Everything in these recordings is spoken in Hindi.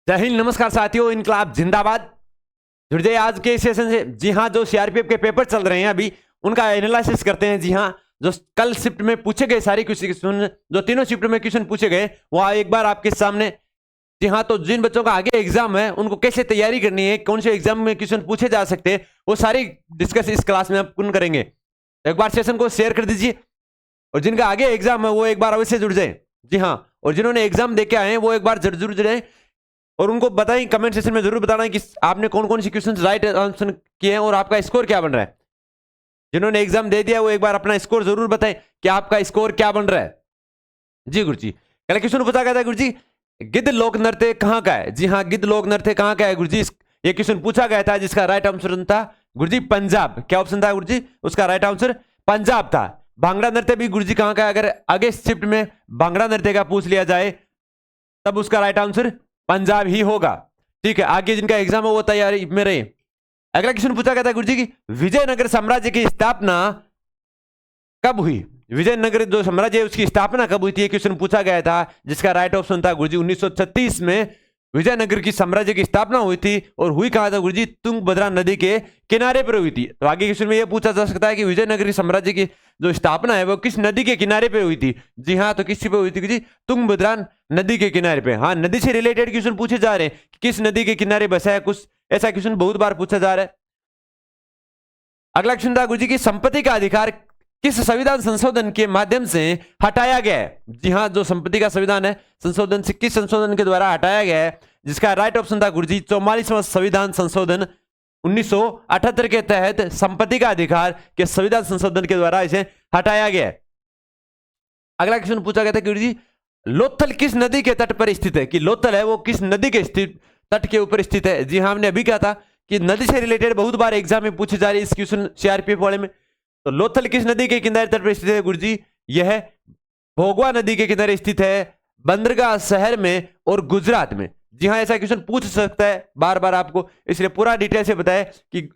जय हिंद, नमस्कार साथियों, इनकलाब जिंदाबाद। जुड़ जाइए आज के सेशन से। जी हाँ, जो सीआरपीएफ के पेपर चल रहे हैं अभी उनका एनालिसिस करते हैं। जी हाँ, जो कल शिफ्ट में पूछे गए सारे क्वेश्चन, जो तीनों शिफ्ट में क्वेश्चन पूछे गए वो एक बार आपके सामने। जी हाँ, तो जिन बच्चों का आगे एग्जाम है उनको कैसे तैयारी करनी है, कौन से एग्जाम में क्वेश्चन पूछे जा सकते हैं, वो सारी डिस्कस इस क्लास में अपन करेंगे। एक बार सेशन को शेयर कर दीजिए और जिनका आगे एग्जाम है वो एक बार अवश्य जुड़ जाए। जी हाँ, और जिन्होंने एग्जाम दे के आए हैं वो एक बार जरूर जुड़े और उनको बताएं, कमेंट सेक्शन में जरूर बताना कि आपने कौन कौन सी क्वेश्चन राइट आंसर किए हैं और आपका स्कोर क्या बन रहा है। जिन्होंने एग्जाम दे दिया वो एक बार अपना स्कोर जरूर बताएं कि आपका स्कोर क्या बन रहा है। जी गुरु जी, कल क्वेश्चन पूछा गया था गुरु जी, गिद्ध लोक नृत्य कहाँ का है। जी हाँ, गिद्ध लोक नृत्य कहाँ का है गुरु जी, ये क्वेश्चन पूछा गया था जिसका राइट आंसर था गुरु जी पंजाब। क्या ऑप्शन था गुरु जी, उसका राइट आंसर पंजाब था। भांगड़ा नृत्य भी गुरु जी कहाँ का है, अगर आगे शिफ्ट में भांगड़ा नृत्य का पूछ लिया जाए तब उसका राइट आंसर पंजाब ही होगा। ठीक है, आगे जिनका एग्जाम है वो तैयारी में रहे। अगला क्वेश्चन पूछा गया था गुरु जी की विजयनगर साम्राज्य की स्थापना कब हुई। विजयनगर जो साम्राज्य है उसकी स्थापना कब हुई थी, ये क्वेश्चन पूछा गया था जिसका राइट ऑप्शन था गुरु जी 1936 में विजयनगर की साम्राज्य की स्थापना हुई थी। और हुई कहां था गुरु जी, तुंगभद्रा नदी के किनारे पर हुई थी। तो आगे क्वेश्चन में यह पूछा जा सकता है कि विजयनगर साम्राज्य की जो स्थापना है वो किस नदी के किनारे पे हुई थी। जी हाँ, तो किस पे हुई थी जी, तुंगभद्रा नदी के किनारे पे। हाँ, नदी से रिलेटेड क्वेश्चन पूछे जा रहे हैं, किस नदी के किनारे बसा है, कुछ ऐसा क्वेश्चन बहुत बार पूछा जा रहा है। अगला क्वेश्चन था गुरु जी की संपत्ति का अधिकार किस संविधान संशोधन के माध्यम से हटाया गया है। जी हाँ, जो संपत्ति का संविधान है संशोधन से किस संशोधन के द्वारा हटाया गया है, जिसका राइट ऑप्शन था गुरु जी 44वां संविधान संशोधन 1978 के तहत संपत्ति का अधिकार के संविधान संशोधन के द्वारा इसे हटाया गया है। अगला क्वेश्चन पूछा गया था गुरु जी लोथल किस नदी के तट पर स्थित है, कि लोथल है वो किस नदी के तट के ऊपर स्थित है। जी हाँ, हमने अभी कहा था कि नदी से रिलेटेड बहुत बार एग्जाम में पूछे जा रही है इस क्वेश्चन सीआरपीएफ वाले में। तो लोथल किस नदी के किनारे तट पर स्थित है गुरु जी, यह भोगवा नदी के किनारे स्थित है बंदरगाह शहर में और गुजरात में। जी हाँ, ऐसा क्वेश्चन पूछ सकता है बार बार आपको, इसलिए पूरा डिटेल से बताया कि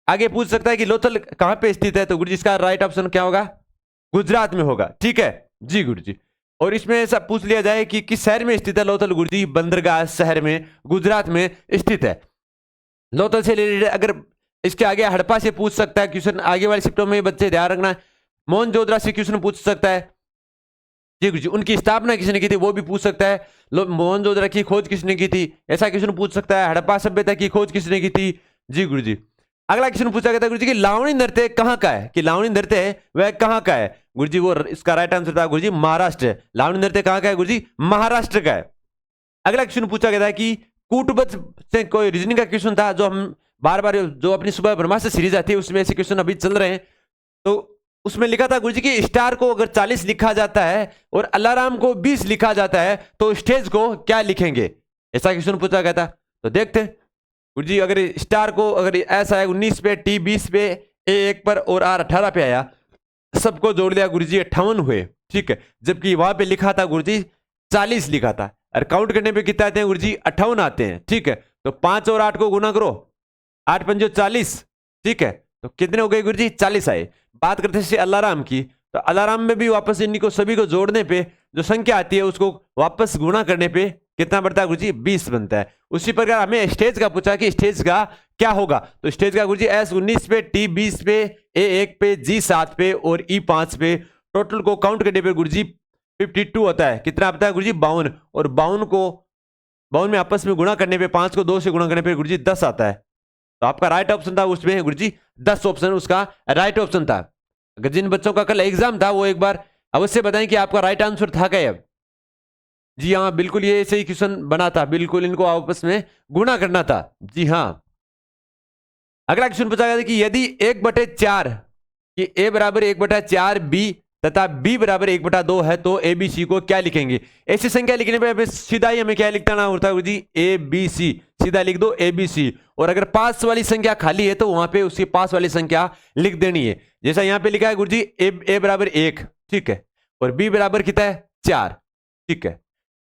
आगे पूछ सकता है कि लोथल कहां पे स्थित है। तो गुरु जी इसका राइट ऑप्शन क्या होगा, गुजरात में होगा। ठीक है जी गुरु जी, और इसमें ऐसा पूछ लिया जाए कि किस शहर में स्थित है लोथल, गुरु जी बंदरगाह शहर में गुजरात में स्थित है। लोथल से रिलेटेड अगर इसके आगे हड़प्पा से पूछ सकता है क्वेश्चन, आगे वाले शिफ्टों में बच्चे ध्यान रखना। मोहनजोदड़ो से क्वेश्चन पूछ सकता है। जी गुरु जी, उनकी स्थापना किसने की थी वो भी पूछ सकता है। मोहनजोदड़ो की खोज किसने की थी, ऐसा क्वेश्चन पूछ सकता है। हड़प्पा सभ्यता की खोज किसने की थी। जी गुरु जी, अगला क्वेश्चन पूछा गया था गुरु जी कि लावणी नृत्य कहाँ का है, कि लावणी नृत्य है वह कहाँ का है। गुरु जी वो इसका राइट आंसर था गुरु जी महाराष्ट्र। लावणी नृत्य कहाँ का है गुरु जी, महाराष्ट्र का है। अगला क्वेश्चन पूछा गया था कि कूटबद्ध से कोई रीजनिंग का क्वेश्चन था, जो हम बार बार जो अपनी सुबह ब्रह्मास्त्र सीरीज आती है उसमें ऐसे क्वेश्चन अभी चल रहे हैं। तो उसमें लिखा था गुरु जी कि स्टार को अगर 40 लिखा जाता है और अलार्म को 20 लिखा जाता है तो स्टेज को क्या लिखेंगे, ऐसा क्वेश्चन पूछा गया था। तो देखते हैं गुरु जी, अगर स्टार को अगर ऐसा है 19 पे, टी 20 पे, ए 1 पर और आर 18 पे आया, सबको जोड़ लिया गुरु जी 58 हुए। ठीक है, जबकि वहां पे लिखा था गुरु जी 40 लिखा था, और काउंट करने पे कितना आते हैं गुरु जी 58 आते हैं। ठीक है, तो 5 और 8 को गुना करो, 8 पंजो 40। ठीक है, तो कितने हो गए गुरु जी 40 आए। बात करते हैं अलार्म की, तो अलार्म में भी वापस इन्हीं को सभी को जोड़ने पे जो संख्या आती है उसको वापस गुणा करने पे कितना बढ़ता है गुरु जी 20 बनता है। उसी प्रकार हमें स्टेज का पूछा कि स्टेज का क्या होगा, तो स्टेज का गुरु जी एस 19 पे, टी 20 पे, ए 1 पे, जी 7 पे और ई 5 पे। टोटल को काउंट करने पे गुरु जी 52 होता है। कितना आता है गुरु जी 52, और 52 में आपस में गुणा करने पे 5 को 2 से गुणा करने पे गुरु जी 10 आता है। तो आपका राइट ऑप्शन था उसमें गुरु जी 10 ऑप्शन उसका राइट ऑप्शन था। अगर जिन बच्चों का कल एग्जाम था वो एक बार अवश्य बताएं कि आपका राइट आंसर था क्या। जी हाँ, बिल्कुल ये सही क्वेश्चन बना था, बिल्कुल इनको आपस में गुणा करना था। जी हाँ, अगला क्वेश्चन पूछा गया था कि यदि 1/4 कि ए बराबर 1/4 बी तथा बी बराबर 1/2 है तो ए बी सी को क्या लिखेंगे। ऐसी संख्या लिखने पे सीधा ही हमें क्या लिखना होता है जी, ए बी सी, सीधा लिख दो ए बी सी। और अगर पास वाली संख्या खाली है तो वहां पे उसकी पास वाली संख्या लिख देनी है। जैसा यहां पे लिखा है गुरु जी ए बराबर 1, ठीक है, और बी बराबर कितना है 4, ठीक है,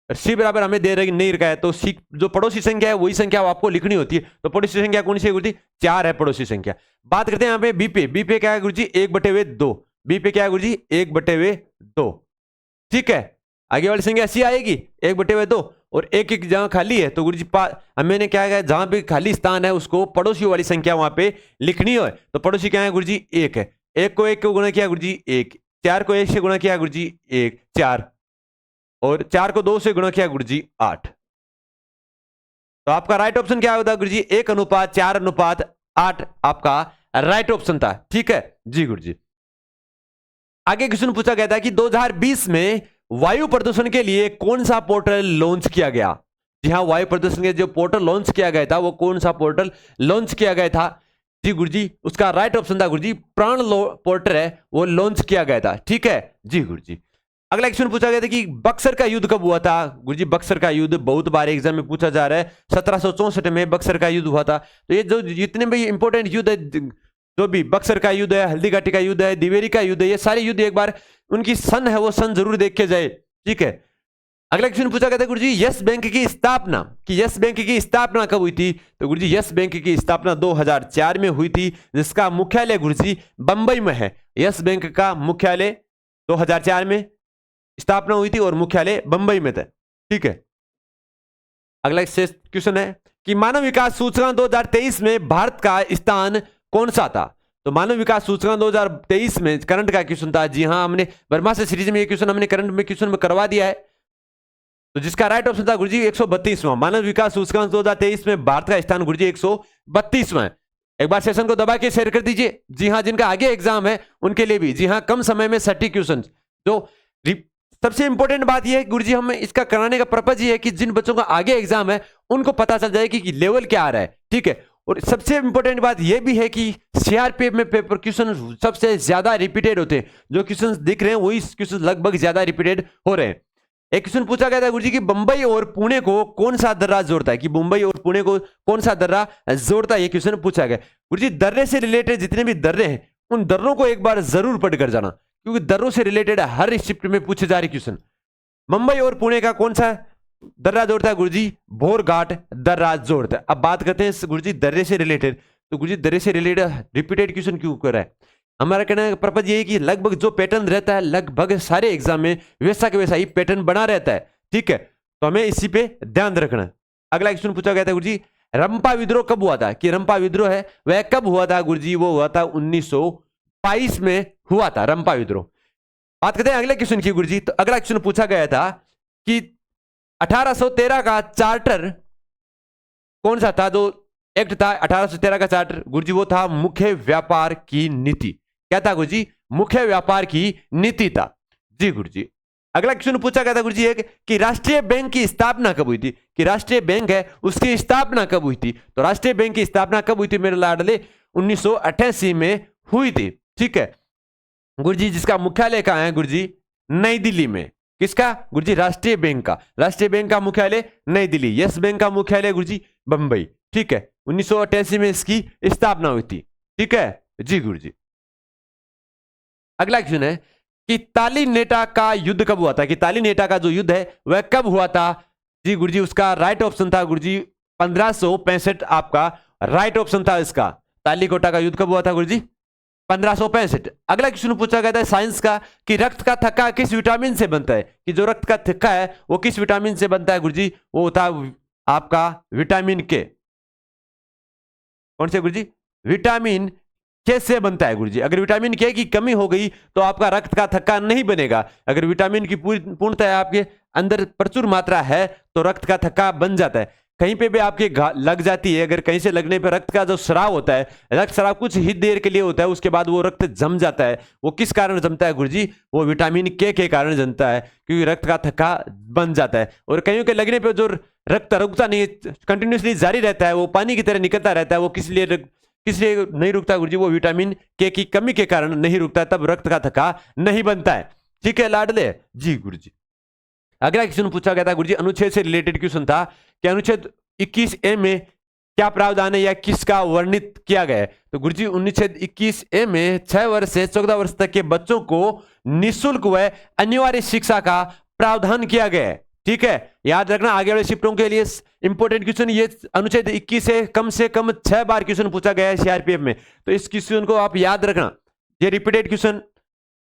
सी बराबर हमें दे नहीं रखा है, तो सी जो पड़ोसी संख्या है वही संख्या आपको लिखनी होती है। तो पड़ोसी संख्या कौन सी है गुरु जी, 4 है पड़ोसी संख्या। बात करते हैं यहाँ पे बी पे क्या है गुरु जी 1/2, बी पे क्या है गुरु जी 1/2, ठीक है। आगे वाली संख्या 80 आएगी 1/2 और एक एक जगह खाली है तो गुरुजी अब मैंने क्या है जहां पे खाली स्थान है उसको पड़ोसी वाली संख्या वहां पे लिखनी है। तो पड़ोसी क्या है गुरुजी 1 है। 1 को 1 को गुणा किया गुरुजी 1, 4 को 1 से गुणा किया गुरुजी 1 4 और 4 को 2 से गुणा किया गुरुजी 8। तो आपका राइट ऑप्शन क्या होता है गुरुजी 1:4:8 आपका राइट ऑप्शन था। ठीक है जी गुरुजी। आगे क्वेश्चन पूछा गया था कि 2020 में वायु प्रदूषण के लिए कौन सा पोर्टल लॉन्च किया गया। जी हाँ, वायु प्रदूषण के जो पोर्टल लॉन्च किया गया था वो कौन सा पोर्टल लॉन्च किया गया था। जी गुरुजी उसका राइट ऑप्शन था गुरुजी प्राण पोर्टल है वो लॉन्च किया गया था। ठीक है जी गुरुजी। अगला क्वेश्चन पूछा गया था कि बक्सर का युद्ध कब हुआ था। गुरुजी बक्सर का युद्ध बहुत बार एग्जाम में पूछा जा रहा है। 1764 में बक्सर का युद्ध हुआ था। तो ये जो जितने भी इंपॉर्टेंट युद्ध है, जो भी बक्सर का युद्ध है, हल्दी घाटी का युद्ध है, दिवेरी का युद्ध है, ये सारे युद्ध एक बार उनकी सन है वो सन जरूर देख के जाए। ठीक है। अगला क्वेश्चन पूछा गया था गुरुजी यस बैंक की स्थापना कि यस बैंक की स्थापना कब हुई थी। तो गुरुजी यस बैंक की स्थापना 2004 में हुई थी जिसका मुख्यालय गुरुजी बंबई में है। यस बैंक का मुख्यालय 2004 में स्थापना हुई थी और मुख्यालय बंबई में था। ठीक है। अगला क्वेश्चन है कि मानव विकास सूचकांक 2023 में भारत का स्थान कौन सा था। तो मानव विकास सूचकांक 2023 में करंट का क्वेश्चन था। जी हाँ, हमने वर्मा से सीरीज में ये क्वेश्चन हमने करंट में क्वेश्चन में करवा दिया है। तो जिसका राइट ऑप्शन था गुरुजी 132वां मानव विकास सूचकांक 2023 में भारत का स्थान गुरुजी 132वां। एक बार सेशन को दबा के शेयर कर दीजिए। जी हाँ, जिनका आगे एग्जाम है उनके लिए भी जी हाँ कम समय में 30 क्वेश्चन। तो सबसे इंपॉर्टेंट बात यह है गुरुजी हम इसका कराने का पर्पज ये है कि जिन बच्चों का आगे एग्जाम है उनको पता चल जाए कि लेवल क्या आ रहा है। ठीक है। और सबसे इंपॉर्टेंट बात यह भी है कि सीआरपीएफ में पेपर क्वेश्चन सबसे ज्यादा रिपीटेड होते हैं। जो क्वेश्चन दिख रहे हैं वही क्वेश्चन लगभग ज्यादा रिपीटेड हो रहे हैं। एक क्वेश्चन पूछा गया था गुरुजी कि बंबई और पुणे को कौन सा दर्रा जोड़ता है, कि मुंबई और पुणे को कौन सा दर्रा जोड़ता है, ये क्वेश्चन पूछा गया। गुरुजी दर्रे से रिलेटेड जितने भी दर्रे हैं उन दर्रों को एक बार जरूर पढ़ कर जाना क्योंकि दर्रों से रिलेटेड हर शिफ्ट में पूछे जा रहे क्वेश्चन। मुंबई और पुणे का कौन सा दर्रा जोड़ता है गुरुजी भोरघाट दर्रा जोड़ता है। अब बात करते हैं गुरुजी दर्रे से रिलेटेड। तो गुरुजी दर्रे से रिलेटेड रिपीटेड क्वेश्चन क्यों कर रहा है। हमारा कहना का पर्पज ये है कि लगभग जो पैटर्न रहता है लगभग सारे एग्जाम में वैसा के वैसा ही पैटर्न बना रहता है। ठीक है। तो हमें इसी पे ध्यान रखना। अगला क्वेश्चन पूछा गया था गुरुजी रंपा विद्रोह कब हुआ था, कि रंपा विद्रोह है वह कब हुआ था गुरुजी। वो हुआ था 1922 में हुआ था रंपा विद्रोह। बात करते हैं अगले क्वेश्चन की गुरुजी। तो अगला क्वेश्चन पूछा गया था कि 1813 का चार्टर कौन सा था। जो एक्ट था 1813 का चार्टर गुरुजी वो था मुख्य व्यापार की नीति। क्या था गुरुजी, मुख्य व्यापार की नीति था। जी गुरुजी। अगला क्वेश्चन पूछा गया था गुरुजी एक कि राष्ट्रीय बैंक की स्थापना कब हुई थी, कि राष्ट्रीय बैंक है उसकी स्थापना कब हुई थी। तो राष्ट्रीय बैंक की स्थापना कब हुई थी मेरे लाडले 1988 में हुई थी। ठीक है गुरुजी। जिसका मुख्यालय कहां है गुरुजी, नई दिल्ली में। किसका गुरुजी, राष्ट्रीय बैंक का। राष्ट्रीय बैंक का मुख्यालय नई दिल्ली। यस बैंक का मुख्यालय गुरुजी बंबई। ठीक है। 1988 में इसकी स्थापना हुई थी। ठीक है जी गुरुजी। अगला क्वेश्चन है कि तालीनेटा का युद्ध कब हुआ था, कि तालीनेटा का जो युद्ध है वह कब हुआ था। जी गुरुजी उसका राइट ऑप्शन था गुरुजी 1565 आपका राइट ऑप्शन था इसका। तालीकोटा का युद्ध कब हुआ था गुरुजी 1565। अगला क्वेश्चन पूछा गया था साइंस का कि रक्त का थक्का किस विटामिन से बनता है, कि जो रक्त का थक्का है वो किस विटामिन से बनता है गुरुजी। वो होता आपका विटामिन के। कौन से गुरुजी, विटामिन के से बनता है गुरुजी। अगर विटामिन के की कमी हो गई तो आपका रक्त का थक्का नहीं बनेगा। अगर विटामिन की पूर्णतः आपके अंदर प्रचुर मात्रा है तो रक्त का थक्का बन जाता है। कहीं पे भी आपके लग जाती है, अगर कहीं से लगने पे रक्त का जो स्राव होता है, रक्त स्राव कुछ ही देर के लिए होता है, उसके बाद वो रक्त जम जाता है। वो किस कारण जमता है गुरुजी, वो विटामिन के कारण जमता है क्योंकि रक्त का थक्का बन जाता है। और कईयों के लगने पे जो रक्त रुकता नहीं, कंटिन्यूसली जारी रहता है, वो पानी की तरह निकलता रहता है, वो किस लिए नहीं रुकता गुरुजी, वो विटामिन के की कमी के कारण नहीं रुकता, तब रक्त का थक्का नहीं बनता है। ठीक है लाडले जी गुरुजी। अगला क्वेश्चन पूछा गया था गुरुजी अनुच्छेद से रिलेटेड क्वेश्चन था कि अनुच्छेद 21A में क्या प्रावधान है या किसका वर्णित किया गया है। तो गुरुजी अनुच्छेद 21A में 6 वर्ष से 14 वर्ष तक के बच्चों को निःशुल्क व अनिवार्य शिक्षा का प्रावधान किया गया है। ठीक है, याद रखना आगे वाले शिफ्टों के लिए इंपॉर्टेंट क्वेश्चन ये अनुच्छेद 21 से कम 6 बार क्वेश्चन पूछा गया है सीआरपीएफ में। तो इस क्वेश्चन को आप याद रखना, ये रिपीटेड क्वेश्चन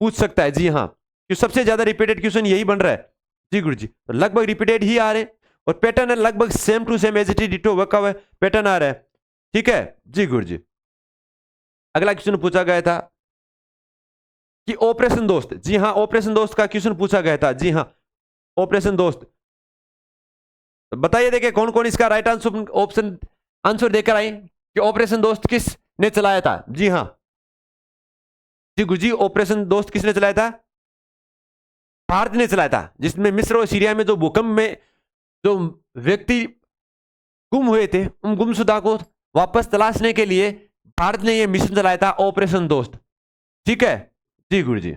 पूछ सकता है। जी हाँ, सबसे ज्यादा रिपीटेड क्वेश्चन यही बन रहा है। जी गुरु जी, तो लगभग रिपीटेड ही आ रहे हैं और पैटर्न है लगभग same to same as it is ditto work हुआ पैटर्न आ रहा है। ठीक है जी गुरु जी। अगला क्वेश्चन पूछा गया था कि ऑपरेशन दोस्त, जी हाँ ऑपरेशन दोस्त का क्वेश्चन पूछा गया था, जी हाँ ऑपरेशन दोस्त। बताइए देखिए कौन कौन इसका राइट आंसर ऑप्शन आंसर देकर आए कि ऑपरेशन दोस्त किस ने चलाया था। जी हाँ जी गुरु जी, ऑपरेशन दोस्त किसने चलाया था? भारत ने चलाया था, जिसमें मिस्र और सीरिया में जो भूकंप में जो व्यक्ति गुम हुए थे उन गुमशुदा को वापस तलाशने के लिए भारत ने यह मिशन चलाया था ऑपरेशन दोस्त। ठीक है जी गुरु जी।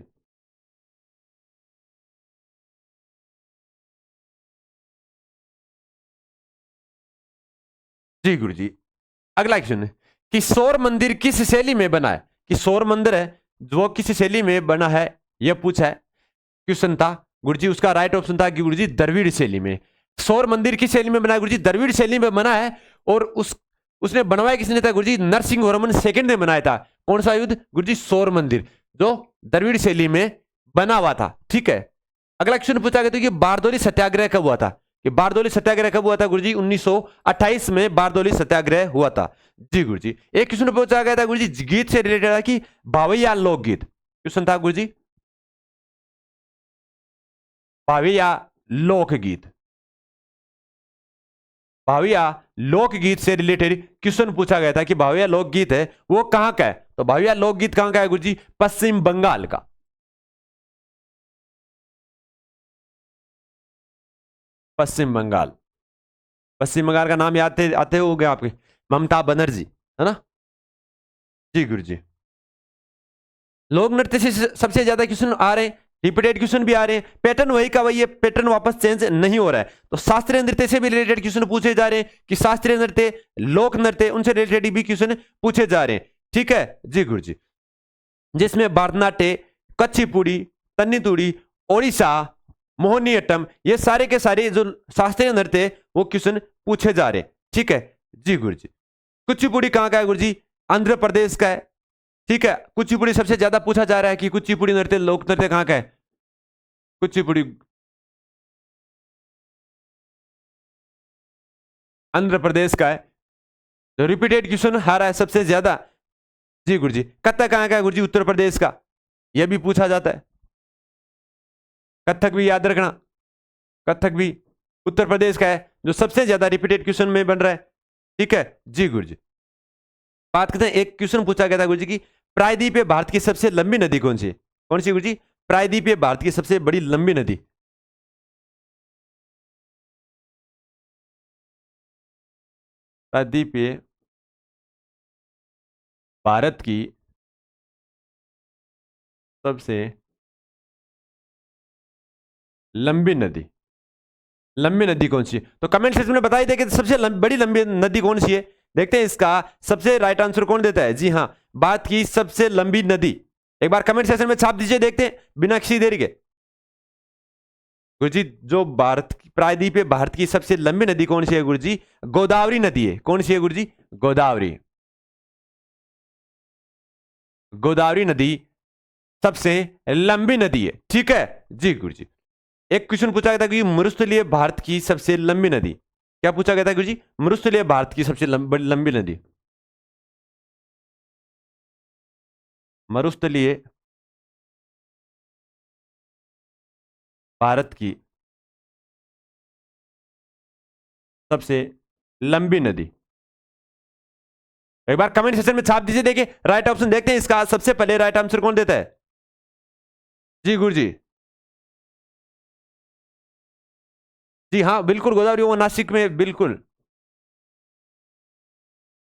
जी गुरु जी। अगला क्वेश्चन है कि सौर मंदिर किस शैली में बना है? कि सौर मंदिर है जो किस शैली में बना है, यह पूछा है क्वेश्चन था गुरु जी। उसका राइट ऑप्शन था कि गुरु जी द्रविड़ शैली में। सौर मंदिर किस शैली में बना है गुरु जी? द्रविड़ शैली में बना है। और उसने बनवाया किसने था गुरु जी? नरसिंहवर्मन सेकंड ने बनाया था। कौन सा युद्ध गुरु जी? सौर मंदिर, जो द्रविड़ शैली में बना हुआ था। ठीक है। अगला क्वेश्चन पूछा गया था कि बारदोली सत्याग्रह कब हुआ था? कि बारदोली सत्याग्रह कब हुआ था गुरु जी? 1928 में बारदोली सत्याग्रह हुआ था। जी गुरु जी। एक क्वेश्चन पूछा गया था गुरु जी गीत से रिलेटेड था कि भावैया लोकगीत, क्वेश्चन था गुरु जी भावैया लोकगीत, भावैया लोकगीत से रिलेटेड क्वेश्चन पूछा गया था कि भावैया लोकगीत है वो कहां का है? तो भावैया लोकगीत कहां का है गुरु जी? पश्चिम बंगाल का। पश्चिम बंगाल, पश्चिम बंगाल का नाम याद आते हो गए आपके? ममता बनर्जी, है ना? जी गुरु जी। लोक नृत्य से सबसे ज्यादा क्वेश्चन आ रहे हैं, रिपीटेड क्वेश्चन भी आ रहे हैं, पैटर्न वही का वही है, पैटर्न वापस चेंज नहीं हो रहा है। तो शास्त्रीय नृत्य से भी रिलेटेड क्वेश्चन पूछे जा रहे हैं कि शास्त्रीय नृत्य लोक नृत्य उनसे रिलेटेड भी क्वेश्चन पूछे जा रहे हैं। ठीक है जी गुरु जी। जिसमें भरतनाट्य, कच्चीपुड़ी, तन्नीतुड़ी, ओडिशा, मोहिनीअट्टम, ये सारे के सारे जो शास्त्रीय नृत्य है वो क्वेश्चन पूछे जा रहे हैं। ठीक है जी गुरु जी। कुचिपुड़ी कहाँ का है गुरु जी? आंध्र प्रदेश का है। ठीक है। कुचिपुड़ी सबसे ज्यादा पूछा जा रहा है कि कुचिपुड़ी नृत्य लोक नृत्य कहाँ का है? कुचिपुड़ी आंध्र प्रदेश का है। जो रिपीटेड क्वेश्चन आ रहा है सबसे ज्यादा। जी गुरु जी। कथक कहाँ का है गुरु जी? उत्तर प्रदेश का। यह भी पूछा जाता है। कथक भी याद रखना, कथक भी उत्तर प्रदेश का है, जो सबसे ज्यादा रिपीटेड क्वेश्चन में बन रहा है। ठीक है जी गुरु जी। बात करते हैं, एक क्वेश्चन पूछा गया था गुरु जी की प्रायद्वीप भारत की सबसे लंबी नदी कौन सी है? कौन सी गुरु जी? प्रायद्वीप भारत की सबसे बड़ी लंबी नदी। प्रायद्वीप भारत की सबसे लंबी नदी, लंबी नदी कौन सी है? तो कमेंट सेक्शन में बताइए देखिए सबसे बड़ी लंबी नदी कौन सी है। देखते हैं इसका सबसे राइट आंसर कौन देता है। जी हाँ, भारत की सबसे लंबी नदी। एक बार कमेंट सेक्शन में छाप दीजिए, देखते हैं बिना किसी देरी के। गुरुजी जो भारत की प्रायद्वीप भारत की सबसे लंबी नदी कौन सी है गुरुजी? गोदावरी नदी है। कौन सी है गुरुजी? गोदावरी। गोदावरी नदी सबसे लंबी नदी है। ठीक है जी गुरुजी। एक क्वेश्चन पूछा गया था कि मरुस्थलीय भारत की सबसे लंबी नदी, क्या पूछा गया था गुरुजी? मरुस्थलीय भारत की सबसे लंबी नदी। मरुस्थलीय भारत की सबसे लंबी नदी। एक बार कमेंट सेक्शन में छाप दीजिए, देखिए राइट ऑप्शन देखते हैं इसका सबसे पहले राइट आंसर कौन देता है। जी गुरुजी। जी हाँ बिल्कुल, गोदावरी वो नासिक में, बिल्कुल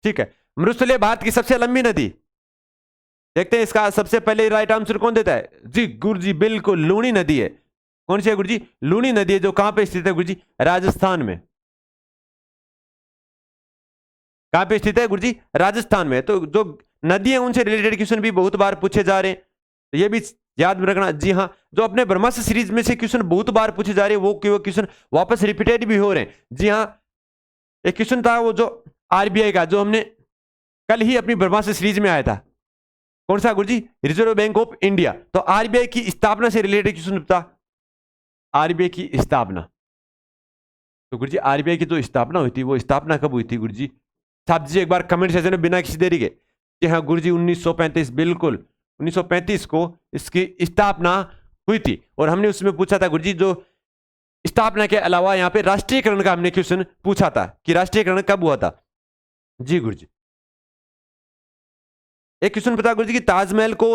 ठीक है। मरुस्थलीय भारत की सबसे लंबी नदी, देखते हैं इसका सबसे पहले राइट आंसर कौन देता है। जी गुरुजी बिल्कुल लूनी नदी है। कौन सी है गुरुजी? लूनी नदी है, जो कहां पे स्थित है गुरुजी? राजस्थान में। कहां पे स्थित है गुरुजी? राजस्थान में। तो जो नदी है उनसे रिलेटेड क्वेश्चन भी बहुत बार पूछे जा रहे हैं, तो ये भी याद में रखना। जी हाँ, जो अपने ब्रह्मास्त्र सीरीज में से क्वेश्चन बहुत बार पूछे जा रहे हैं वो क्वेश्चन वापस रिपीटेड भी हो रहे हैं। जी हाँ, एक क्वेश्चन था वो जो आरबीआई का, जो हमने कल ही अपनी ब्रह्मास्त्र सीरीज में आया था। कौन सा गुरुजी? Reserve Bank of India. तो आरबीआई की स्थापना से रिलेटेड क्वेश्चन था। आरबीआई की स्थापना। तो गुरुजी आरबीआई की जो स्थापना हुई थी वो स्थापना कब हुई थी गुरुजी? साहब जी एक बार कमेंट सेक्शन में बिना किसी देरी के कि हाँ गुरुजी 1935, बिल्कुल 1935 को इसकी स्थापना हुई थी। और हमने उसमें पूछा था गुरुजी, जो स्थापना के अलावा यहाँ पे राष्ट्रीयकरण का हमने क्वेश्चन पूछा था कि राष्ट्रीयकरण कब हुआ था। जी गुरुजी। एक क्वेश्चन पता गुरुजी कि ताजमहल को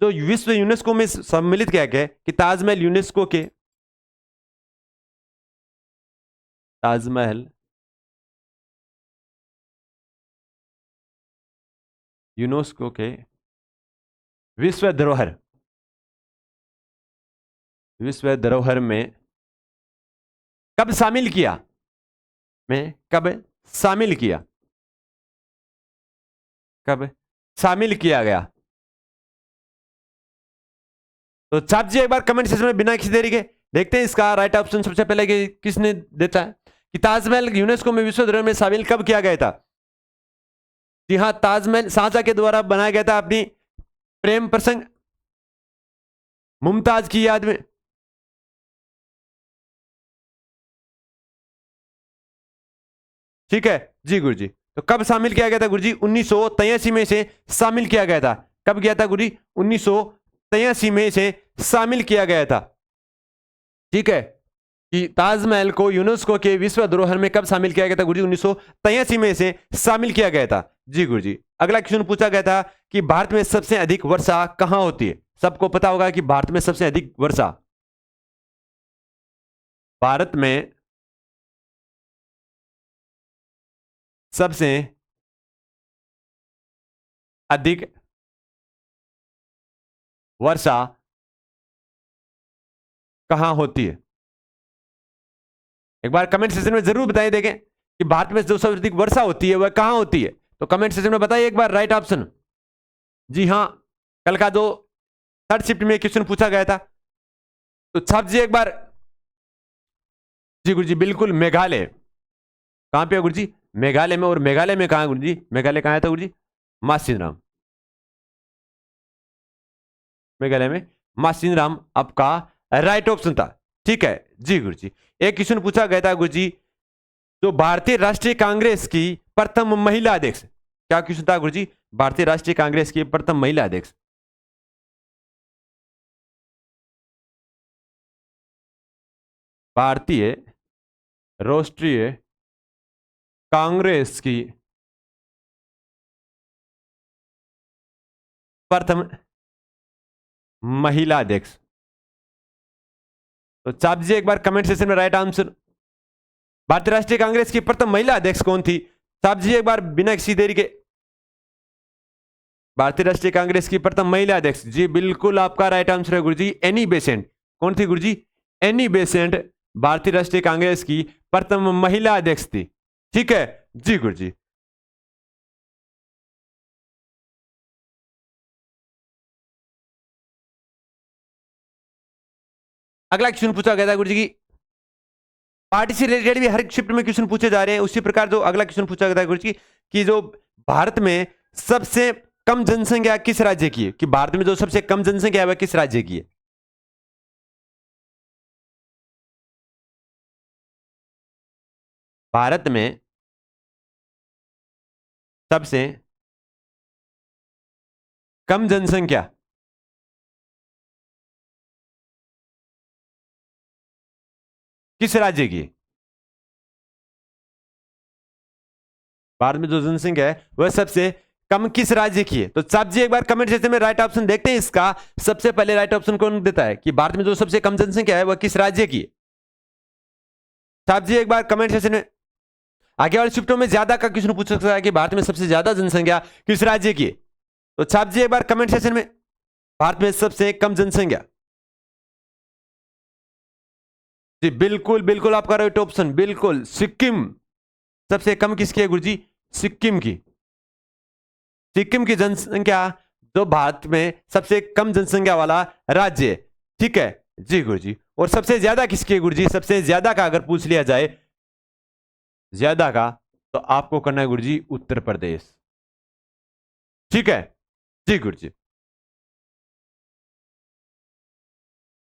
जो विश्व यूनेस्को में सम्मिलित किया गया है, कि ताजमहल यूनेस्को के विश्व धरोहर में कब शामिल किया? कब शामिल किया गया? तो छाप जी एक बार कमेंट सेक्शन में बिना किसी देरी के देखते हैं इसका राइट ऑप्शन सबसे पहले किसने देता है कि ताजमहल यूनेस्को में विश्व धरोहर में शामिल कब किया गया था। जी हाँ, ताजमहल शाहजहां के द्वारा बनाया गया था अपनी प्रेम प्रसंग मुमताज की याद में। ठीक है जी गुरुजी। तो कब शामिल किया गया था गुरुजी? 1983 में से शामिल किया गया था। कब किया था गुरुजी? 1983 में से शामिल किया गया था। ठीक है, कि ताजमहल को यूनेस्को के विश्व धरोहर में कब शामिल किया गया था गुरुजी? 1983 में से शामिल किया गया था। जी गुरुजी। अगला क्वेश्चन पूछा गया था कि भारत में सबसे अधिक वर्षा कहां होती है? सबको पता होगा कि भारत में सबसे अधिक वर्षा, भारत में सबसे अधिक वर्षा कहां होती है? एक बार कमेंट सेक्शन में जरूर बताइए, देखें कि भारत में जो सबसे अधिक वर्षा होती है वह कहां होती है। तो कमेंट सेक्शन में बताइए एक बार राइट ऑप्शन। जी हां, कल का जो थर्ड शिफ्ट में क्वेश्चन पूछा गया था। तो छाप जी एक बार। जी गुरुजी बिल्कुल, मेघालय। कहां पे है गुरुजी? मेघालय में। और मेघालय में कहां है गुरुजी? मेघालय कहां था गुरुजी? मासिनराम। मेघालय में मासिनराम आपका राइट ऑप्शन था। ठीक है जी गुरुजी। एक क्वेश्चन पूछा गया था गुरुजी, जो भारतीय राष्ट्रीय कांग्रेस की प्रथम महिला अध्यक्ष, क्या क्वेश्चन था गुरुजी? भारतीय राष्ट्रीय कांग्रेस की प्रथम महिला अध्यक्ष। भारतीय राष्ट्रीय कांग्रेस की प्रथम महिला अध्यक्ष। तो चाप जी एक बार कमेंट सेक्शन में राइट आंसर। भारतीय राष्ट्रीय कांग्रेस की प्रथम महिला अध्यक्ष कौन थी? साहब जी एक बार बिना किसी देरी के। भारतीय राष्ट्रीय कांग्रेस की प्रथम महिला अध्यक्ष, जी बिल्कुल आपका राइट आंसर है गुरुजी, एनी बेसेंट। कौन थी गुरुजी? एनी बेसेंट भारतीय राष्ट्रीय कांग्रेस की प्रथम महिला अध्यक्ष थी। ठीक है जी गुरुजी। अगला क्वेश्चन पूछा गया था गुरुजी की पार्टी से रिलेटेड भी हर शिफ्ट में क्वेश्चन पूछे जा रहे हैं। उसी प्रकार जो अगला क्वेश्चन पूछा गया था गुरुजी की जो भारत में सबसे कम जनसंख्या किस राज्य की है, कि भारत में जो सबसे कम जनसंख्या है वह किस राज्य की है? भारत में सबसे कम जनसंख्या किस राज्य की है? भारत में जो जनसंख्या है वह सबसे कम किस राज्य की है? तो साहब जी एक बार कमेंट सेक्शन में राइट ऑप्शन देखते हैं इसका। सबसे पहले राइट ऑप्शन कौन देता है कि भारत में जो सबसे कम जनसंख्या है वह किस राज्य की है? साहब जी एक बार कमेंट सेक्शन में। आगे वाले शिफ्टों में ज्यादा का क्वेश्चन पूछ सकता है कि भारत में सबसे ज्यादा जनसंख्या किस राज्य की है। तो साहब जी एक बार कमेंट सेक्शन में भारत में सबसे कम जनसंख्या। जी बिल्कुल बिल्कुल आपका राइट ऑप्शन, बिल्कुल सिक्किम। सबसे कम किसकी है गुरुजी? सिक्किम की। सिक्किम की जनसंख्या जो भारत में सबसे कम जनसंख्या वाला राज्य है। ठीक है जी गुरुजी। और सबसे ज्यादा किसकी है गुरुजी? सबसे ज्यादा का अगर पूछ लिया जाए ज्यादा का, तो आपको करना है गुरुजी उत्तर प्रदेश। ठीक है जी गुरुजी।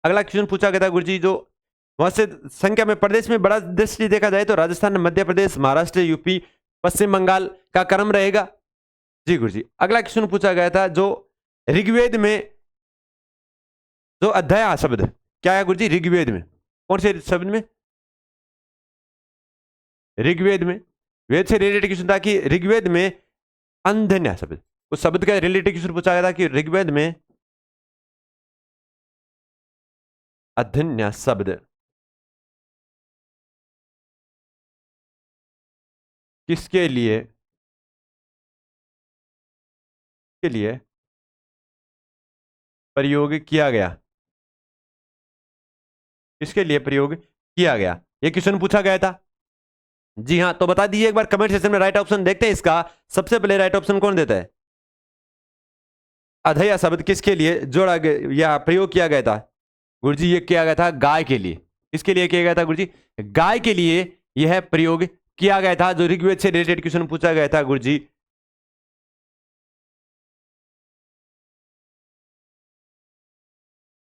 अगला क्वेश्चन पूछा गया था गुरुजी, जो वहां से संख्या में प्रदेश में बड़ा दृष्टि देखा जाए तो राजस्थान, मध्य प्रदेश, महाराष्ट्र, यूपी, पश्चिम बंगाल का क्रम रहेगा। जी गुरु जी। अगला क्वेश्चन पूछा गया था जो ऋग्वेद में जो अध्याय शब्द क्या है गुरु जी? ऋग्वेद में कौन से शब्द में? ऋग्वेद में। वेद से रिलेटेड क्वेश्चन था कि ऋग्वेद में अंधन्या शब्द, उस शब्द का रिलेटेड क्वेश्चन पूछा गया था कि ऋग्वेद में अधन्या शब्द किसके लिए प्रयोग किया गया? किसके लिए प्रयोग किया गया, ये क्वेश्चन पूछा गया था। जी हाँ, तो बता दीजिए एक बार कमेंट सेक्शन में। राइट ऑप्शन देखते हैं इसका। सबसे पहले राइट ऑप्शन कौन देता है? अधया शब्द किसके लिए जोड़ा गया या प्रयोग किया गया था गुरुजी? ये किया गया था गाय के लिए। किसके लिए किया गया था गुरुजी? गाय के लिए यह प्रयोग किया गया था। जो ऋग्वेद से रिलेटेड क्वेश्चन पूछा गया था गुरुजी।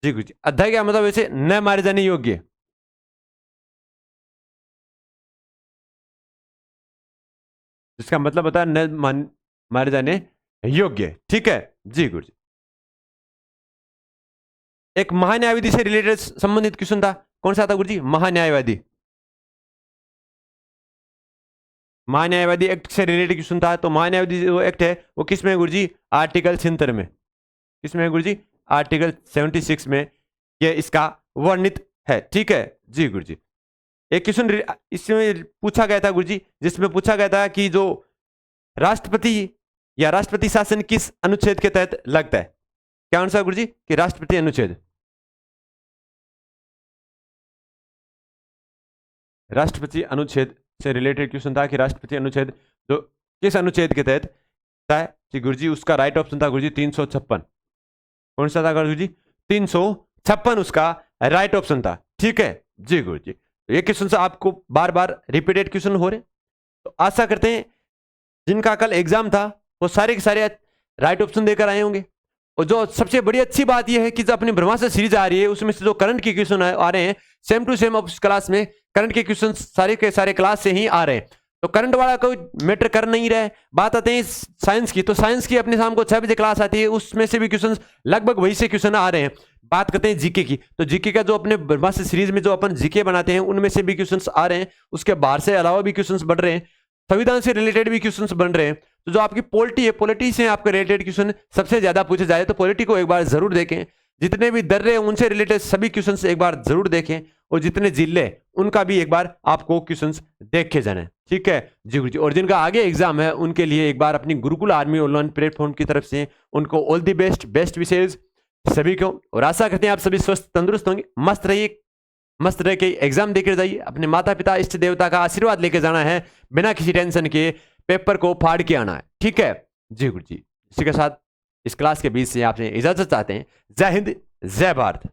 जी गुरुजी। अध्याय क्या मतलब? वैसे न मारे जाने योग्य, जिसका मतलब होता है न मारे जाने योग्य। ठीक है जी गुरुजी। एक महान्यायवादी से रिलेटेड संबंधित क्वेश्चन था, कौन सा था गुरुजी? महान्यायवादी। महान्यायवादी एक्ट से रिलेटेड क्वेश्चन था। तो महान्यायवादी जो एक्ट है वो किस में है गुरुजी? आर्टिकल 76 में। किस में है गुरुजी? आर्टिकल 76 में ये इसका वर्णित है। ठीक है जी गुरुजी। एक क्वेश्चन इसमें पूछा गया था गुरुजी, जिसमें पूछा गया था कि जो राष्ट्रपति या राष्ट्रपति शासन किस अनुच्छेद के तहत लगता है? क्या आंसर गुरुजी? कि राष्ट्रपति अनुच्छेद। राष्ट्रपति अनुच्छेद से रिलेटेड क्वेश्चन था कि राष्ट्रपति अनुच्छेद जो किस अनुच्छेद के तहत था कि गुरुजी? उसका राइट ऑप्शन था गुरुजी 356। कौन सा था गुरुजी? 356 उसका राइट ऑप्शन था। ठीक है जी गुरुजी। तो ये क्वेश्चन से आपको बार बार रिपीटेड क्वेश्चन हो रहे, तो आशा करते हैं जिनका कल एग्जाम था वो सारे के सारे राइट ऑप्शन देकर आए होंगे। और जो सबसे बड़ी अच्छी बात यह है कि जो अपनी ब्रह्मास्त्र सीरीज आ रही है उसमें से जो करंट के क्वेश्चन आ रहे हैं सेम टू सेम उस क्लास में करंट के क्वेश्चन सारे के सारे क्लास से ही आ रहे हैं। तो करंट वाला कोई मैटर कर नहीं रहा है। बात आते हैं साइंस की, तो साइंस की अपने शाम को 6 बजे क्लास आती है, उसमें से भी क्वेश्चन लगभग वही से क्वेश्चन आ रहे हैं। बात करते हैं जीके की, तो जीके का जो अपने ब्रह्मास्त्र सीरीज में जो अपन जीके बनाते हैं उनमें से भी क्वेश्चन आ रहे हैं। उसके बाहर से अलावा भी क्वेश्चन बढ़ रहे हैं, संविधान से रिलेटेड भी क्वेश्चंस बन रहे हैं। तो जो आपकी पॉलिटी है, पॉलिटी से आपके रिलेटेड क्वेश्चन सबसे ज्यादा पूछे जाए तो पॉलिटी को एक बार जरूर देखें। जितने भी दर्रे हैं उनसे रिलेटेड सभी क्वेश्चंस एक बार जरूर देखें, और जितने जिले उनका भी एक बार आपको क्वेश्चंस देखे जाने। ठीक है जी गुरु जी। और जिनका आगे एग्जाम है उनके लिए एक बार अपनी गुरुकुल आर्मी ऑनलाइन प्लेटफॉर्म की तरफ से उनको ऑल दी बेस्ट विशेष सभी को। और आशा करते हैं आप सभी स्वस्थ तंदुरुस्त होंगे, मस्त रहिए, मस्त रह के एग्जाम देकर जाइए। अपने माता पिता इष्ट देवता का आशीर्वाद लेके जाना है, बिना किसी टेंशन के पेपर को फाड़ के आना है। ठीक है जी गुरु जी। इसी के साथ इस क्लास के बीच से आपसे इजाजत चाहते हैं। जय हिंद, जय भारत।